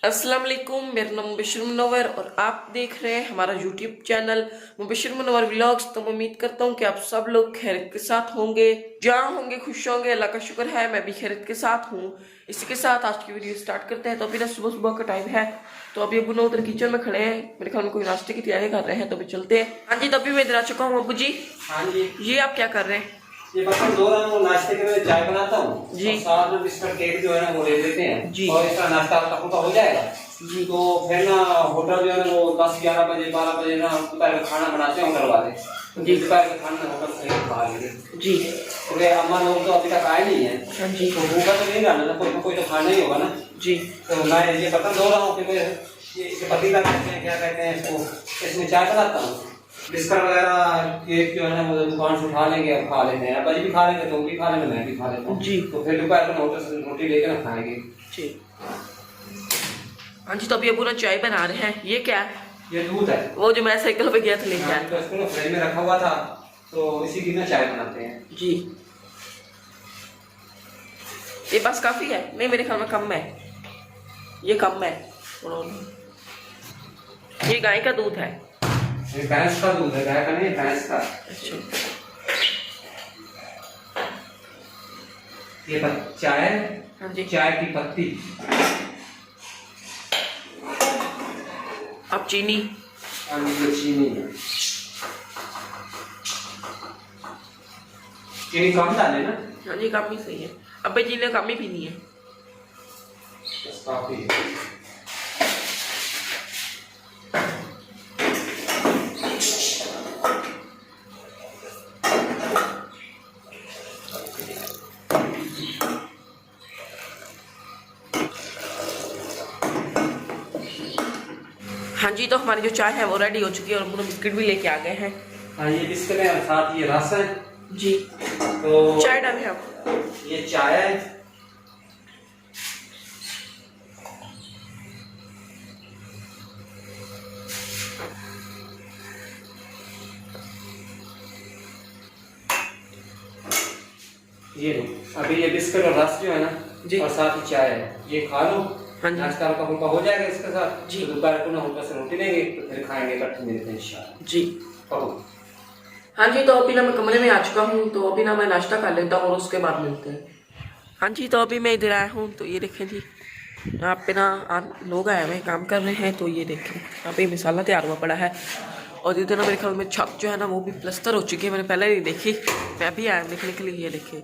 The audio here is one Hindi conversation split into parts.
अस्सलाम वालेकुम, मेरा नाम मुबशिर मुनव्वर और आप देख रहे हैं हमारा YouTube channel Mubashir Munawwar vlogs. तो मैं उम्मीद करता हूँ कि आप सब लोग खैरियत के साथ होंगे, जहाँ होंगे खुश होंगे। अल्लाह का शुक्र है मैं भी खैरियत के साथ हूँ। इसी के साथ आज की वीडियो स्टार्ट करते हैं। तो अभी ना सुबह सुबह का टाइम है, तो अभी अबू ना उधर किचन में खड़े हैं, मेरे ख्याल में कोई नाश्ते की तैयारी कर रहे हैं, तो अभी चलते हैं। हाँ जी, तभी मैं इधर आ चुका हूँ। अबू जी, हाँ जी, ये आप क्या कर रहे हैं? ये बर्तन धो रहा हूँ। नाश्ते के लिए चाय बनाता हूँ जी। और साथ में बिस्कुट केक जो है ना वो ले लेते हैं जी। और इसका नाश्ता हल्का हो जाएगा जी। तो फिर ना होटल जो है ना वो 10-11 बजे 12 बजे ना दोपहर का खाना बनाते हैं होटल वाले। जी। दोपहर का खाना होटल से ही खा लेंगे जी। क्योंकि अम्मा लोग तो अभी तक आए नहीं है। हाँ जी। तो भूखा तो नहीं रहना, कोई ना कोई तो खाना ही होगा ना। जी। तो मैं ये बर्तन धो रहा हूँ क्योंकि ये इसे पतीला कहते हैं, क्या कहते हैं इसको, इसमें चाय बनाता हूँ। बिस्कुट वगैरह केक जो है ना वो दुकान से उठा लेंगे और खा लेते हैं। बच्चे भी खा लेंगे, तुम भी खा लेंगे, मैं भी खा लेता हूँ। जी। तो फिर दोपहर को होटल से रोटी लेकर खाएंगे। जी। हाँ जी, तो अभी अबू ना चाय बना रहे हैं। ये क्या है? ये दूध है, वो जो मैं साइकिल पे गया था लेके आया। तो इसको ना फ्रिज में रखा हुआ था, तो इसी की ना चाय बनाते हैं। जी। ये बस काफी है? नहीं, मेरे ख्याल में कम है, ये कम है। ये गाय का दूध है? ये भैंस का दूध है, गाय का नहीं, भैंस का। अच्छा। ये चाय, हाँ जी। चाय की पत्ती, अब चीनी। और ये चीनी है। चीनी कम डाले ना? हाँ जी, कम ही सही है। अब भाई चीनी कम ही पीनी है। बस काफी है। हाँ जी, तो हमारी जो चाय है वो रेडी हो चुकी है और हम बिस्किट भी लेके आ गए हैं। हाँ, ये बिस्किट है और साथ ये रस है। जी। तो चाय डाले आप? ये चाय है, ये लो। अभी ये बिस्किट और रस जो है ना जी, और साथ ही चाय है, ये खा लो। हाँ जी। नाश्ता का फुल्का हो जाएगा इसके साथ जी। तो दोपहर को ना होटल से रोटी लेंगे, तो फिर खाएंगे इकट्ठे मिलते हैं इंशाल्लाह। जी। कहो। हाँ जी, तो अभी ना मैं कमरे में आ चुका हूँ, तो अभी ना मैं नाश्ता कर लेता हूँ और उसके बाद मिलते हैं। हाँ जी, तो अभी मैं इधर आया हूँ, तो ये देखें जी, यहाँ पे ना लोग आए हुए काम कर रहे हैं। तो ये देखें यहाँ पे मसाला तैयार हुआ पड़ा है और इधर ना मेरे ख्याल में छत जो है ना वो भी प्लस्तर हो चुकी है। मैंने पहले नहीं देखी, मैं भी आया देखने के लिए। ये देखें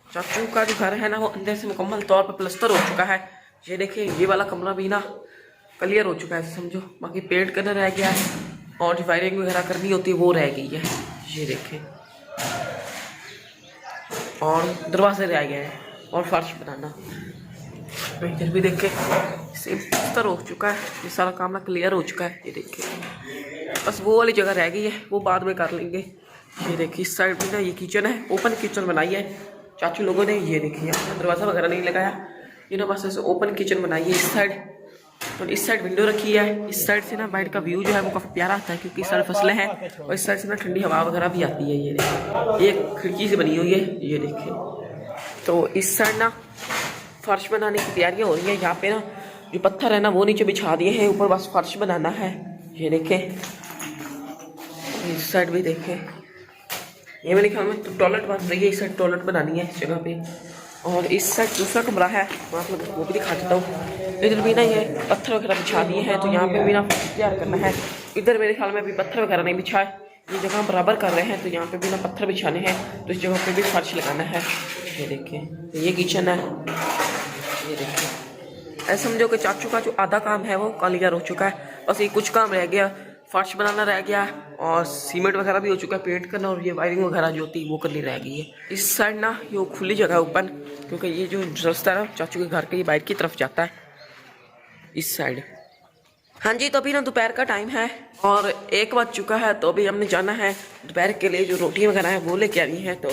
चाचू का जो घर है ना वो अंदर से मुकम्मल तौर पर प्लस्तर हो चुका है। ये देखें ये वाला कमरा भी ना क्लियर हो चुका है समझो, बाकी पेंट करना रह गया है और जो वायरिंग वगैरह करनी होती है वो रह गई है। ये देखें, और दरवाजे रह गए हैं और फर्श बनाना। इधर भी देखें प्लस्तर हो चुका है, ये सारा काम ना क्लियर हो चुका है। ये देखें बस वो वाली जगह रह गई है, वो बाद में कर लेंगे। ये देखिए इस साइड में ना ये किचन है, ओपन किचन बनाई है चाचू लोगों ने। ये देखिए यहाँ दरवाज़ा वगैरह नहीं लगाया, ये ना बस ऐसे ओपन किचन बनाई है इस साइड। और इस साइड विंडो रखी है, इस साइड से ना बाइट का व्यू जो है वो काफ़ी प्यारा आता है क्योंकि इस साइड फसलें हैं और इस साइड से ना ठंडी हवा वगैरह भी आती है। ये देखिए ये खिड़की से बनी हुई है। ये देखिए तो इस साइड ना फर्श बनाने की तैयारियाँ हो रही है। यहाँ पे ना जो पत्थर है ना वो नीचे बिछा दिए हैं, ऊपर बस फर्श बनाना है। ये देखें इस साइड भी देखें, ये मेरे ख्याल में तो टॉयलेट बन रही है, इस साइड टॉयलेट बनानी है इस जगह पे। और इस साइड दूसरा कमरा है, मैं आप लोगों को वो भी दिखा देता हूँ। इधर भी ना ये पत्थर वगैरह बिछा दिए हैं, तो यहाँ पे भी ना तैयार करना है। इधर मेरे ख्याल में अभी पत्थर वगैरह नहीं बिछा है, ये जगह बराबर कर रहे हैं, तो यहाँ पे भी ना पत्थर बिछाने हैं, तो इस जगह पे भी फर्श लगाना है। ये देखिए ये किचन है। ये देखिए ऐसा समझो कि चाचू का जो आधा काम है वो क्लियर हो चुका है, बस ये कुछ काम रह गया, फर्श बनाना रह गया और सीमेंट वगैरह भी हो चुका है, पेंट करना, और ये वायरिंग वगैरह जो थी वो करनी रह गई है। इस साइड ना ये खुली जगह ओपन, क्योंकि ये जो रास्ता है ना चाचू के घर के ये बाइक की तरफ जाता है इस साइड। हाँ जी, तो अभी ना दोपहर का टाइम है और 1 बज चुका है, तो अभी हमने जाना है दोपहर के लिए जो रोटी वगैरह है वो लेके आनी है। तो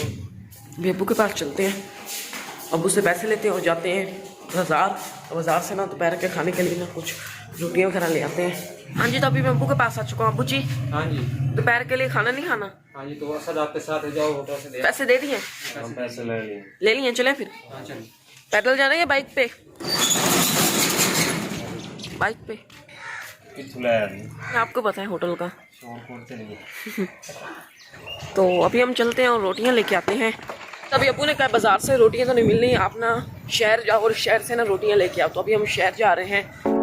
बेबू के पास चलते हैं, अबू से पैसे लेते हैं और जाते हैं बाजार से ना दोपहर के खाने के लिए ना कुछ रोटियां वगैरह ले आते हैं। हाँ जी, तो अभी मैं अबू के पास आ चुका हूँ। अबू जी, हाँ जी, दोपहर के लिए खाना नहीं खाना? हाँ जी, तो असद आपके साथ है, जाओ होटल से पैसे दे दिए? पैसे ले लिए। ले लिए, चले फिर। हाँ चलो। पैदल जाना है या बाइक पे? बाइक पे? आपको पता है होटल का। तो अभी हम चलते हैं और रोटियां लेके आते हैं। तभी अबू ने कहा बाजार से रोटियां तो नहीं मिल रही, आप ना शहर जाओ और शहर से ना रोटियां लेके आओ। तो अभी हम शहर जा रहे हैं।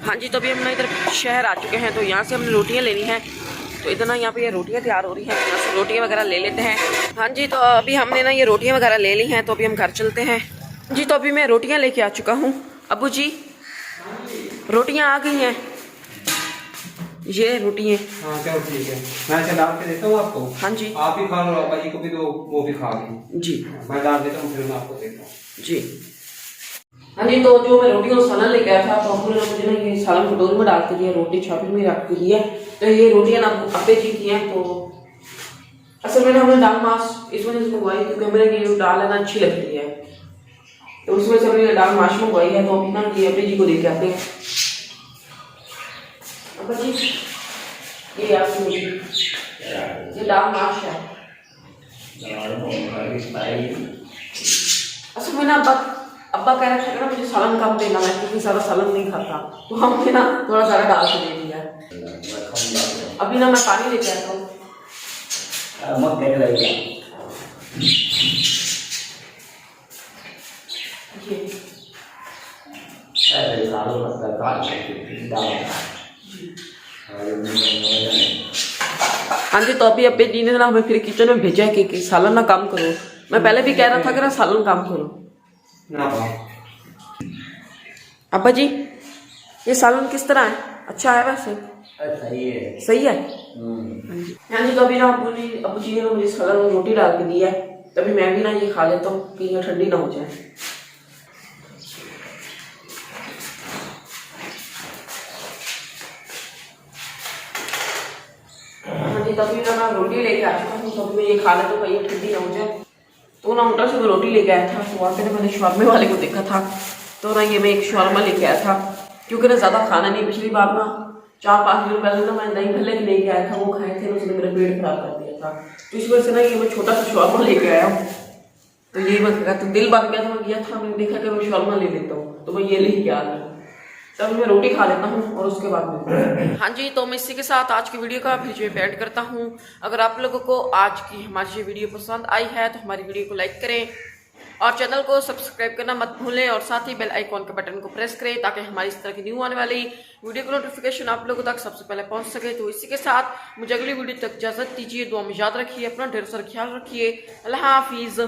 हाँ जी, तो अभी हम ना इधर शहर आ चुके हैं। तो यहाँ से हमने रोटियाँ लेनी हैं। तो इधर ना यहाँ पे ये रोटियाँ तैयार हो रही हैं, यहाँ से रोटियाँ वगैरह ले लेते हैं। हाँ जी, तो अभी हमने ना ये रोटियाँ वगैरह ले ली हैं। तो अभी हम घर चलते हैं। जी, तो अभी मैं रोटियाँ लेके आ चुका हूँ। अबू जी, रोटियाँ आ गई हैं, ये रोटियाँ। हाँ चलो ठीक है, मैं अच्छा डाल के देता हूँ आपको। हाँ जी, आप भी खा लो, पापा जी को भी दो, वो भी खा लो। जी मैं डाल देता हूँ, फिर मैं आपको देता हूँ। जी। हाँ जी, तो जो मैं रोटियों का सालन लेके आया था, तो हमने मुझे ना ये सालन कटोरी में डाल के दिया, रोटी छापी में रख के दिया। तो ये रोटियां ना अब्बे जी की हैं। तो असल में ना हमने दाल माश इस वजह से मंगवाई क्योंकि हमें ये दाल है ना अच्छी लगती है। तो उस वजह से हमने दाल माश मंगवाई है। तो अभी ना ये अब्बे जी को दे के आते हैं। अब्बा जी, ये आपकी ये दाल माश है। असल में ना अब्बा कह रहे थे ना मुझे सालन कम देना, मैं क्योंकि सारा सालन नहीं खाता। तो हमने ना थोड़ा सारा डाल के दे दिया है। अभी ना मैं पानी लेके आता हूँ। हाँ जी, तो अभी अब्बे जी ने ना हमें फिर किचन में भेजा है कि सालन ना कम करो। मैं पहले भी कह रहा था कि ना सालन कम करो ना। अब्बा जी, ये सालन किस तरह है? अच्छा है वैसे? सही है। सही है। हाँ जी, तो अभी ना अबू जी ने मुझे सालन में रोटी डाल के दी है। तभी मैं भी ना ये खा लेता हूँ कि ये ठंडी ना हो जाए। हाँ जी, तभी ना मैं रोटी लेके आ चुका हूँ। तभी मैं ये खा लेता हूँ, ये ठंडी ना हो जाए। तो ना होटल से मैं रोटी लेके आया था। तो वहाँ पे ना मैंने शॉर्मे वाले को देखा था। तो ना ये मैं एक शॉर्मा लेके आया था क्योंकि ना ज़्यादा खाना नहीं। पिछली बार ना 4-5 दिन पहले ना मैं दही भल्ले लेके आया था, वो खाए थे ना, उसने मेरा पेट खराब कर दिया था। तो इस वजह से ना ये मैं छोटा सा शॉर्मा लेके आया हूँ। तो यही मैं कहा, तो दिल बन गया था, मैं गया था, मैंने देखा कि मैं शॉर्मा ले लेता हूँ। तो मैं ये लेके आ रहा हूँ। तब मैं रोटी खा लेता हूँ और उसके बाद में। हाँ जी, तो मैं इसी के साथ आज की वीडियो का फिर जो एंड करता हूँ। अगर आप लोगों को आज की हमारी ये वीडियो पसंद आई है तो हमारी वीडियो को लाइक करें और चैनल को सब्सक्राइब करना मत भूलें और साथ ही बेल आइकॉन के बटन को प्रेस करें ताकि हमारी इस तरह की न्यू आने वाली वीडियो का नोटिफिकेशन आप लोगों तक सबसे पहले पहुंच सके। तो इसी के साथ मुझे अगली वीडियो तक इजाजत दीजिए। दुआ में याद रखिए, अपना ढेर सारा ख्याल रखिए। अल्लाह हाफिज।